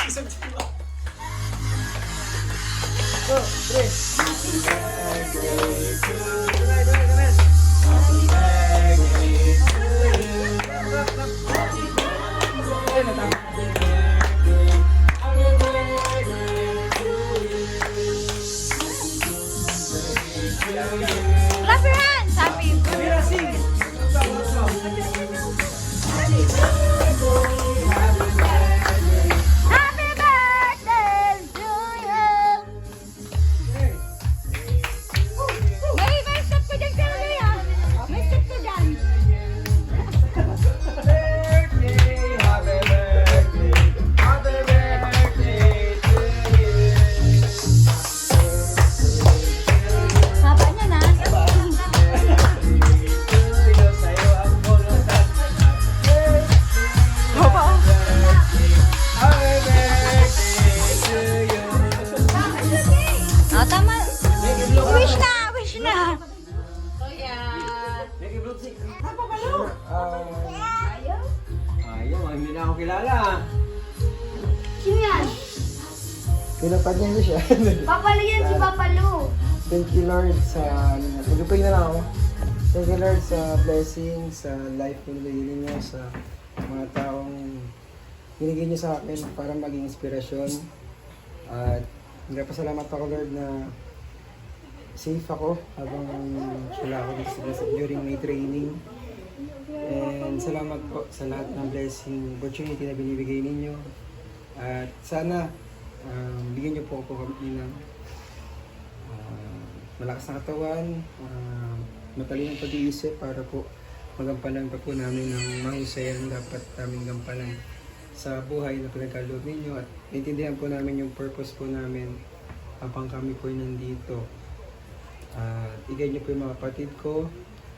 Isang sila. Go, three. Clap your hands! Happy Mira, sing. Happy birthday to you! May step ko dyan, pero ah. May step ko dyan. Birthday, happy birthday, happy birthday to you. Haba niya na. Tuyo sa'yo ang bulutan. Haba oh. Happy birthday to you. Oh, tama. Wish na, wish na. Ayaw, hindi na ako kilala. Sino yan? Pinapad niya siya. Papalo yan si Papalo. Thank you Lord sa... Magupay na lang ako. Thank you Lord sa blessing, sa life na binigay niyo, sa mga taong binigay niyo sa akin para maging inspirasyon. At nagpasalamat ako Lord na safe ako habang wala ako dito during my training. And salamat po sa lahat ng blessing, opportunity na binibigay ninyo. At sana bigyan niyo po ako kami ng malakas na katawan, matalinong pag-iisip para po magampanan pa po namin ng mahusay ang dapat namin gampanan sa buhay na pinagkaloob ninyo at naintindihan po namin yung purpose po namin habang kami po nandito. I-guide niyo po yung mga kapatid ko,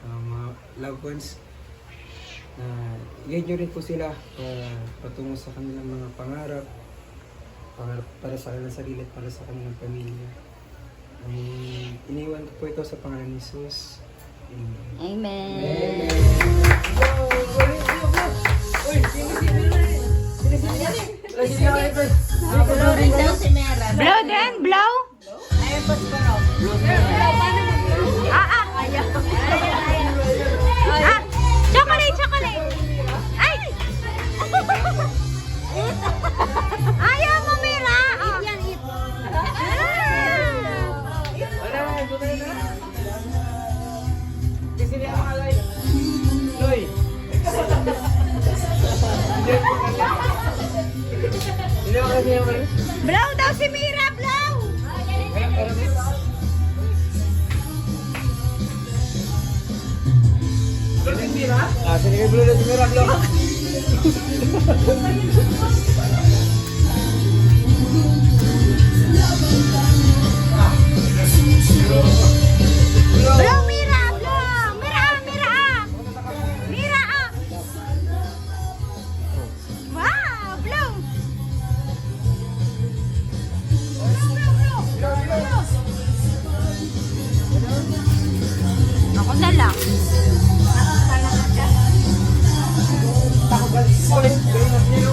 mga loved ones. I-guide niyo rin po sila patungo sa kanilang mga pangarap para sa kanilang sarili at para sa kanilang pamilya. Iniwan ko po ito sa pangalan ni Jesus. Amen. Amen. Blow din, blow. Ayaw. Chocolate, chocolate. Ay! Ayaw mo, Mira. Eat yan, eat. Kasi niya ang alay. Loy! Hindi ako kasi yung alay. Blow daw si Mira, blow. Sige kayo blue na si Mira, blue. Blow, Mira, blow. Mira, Mira. Mira, ah. Wow, blow. Ako na lang. Ulit, kayo na sino.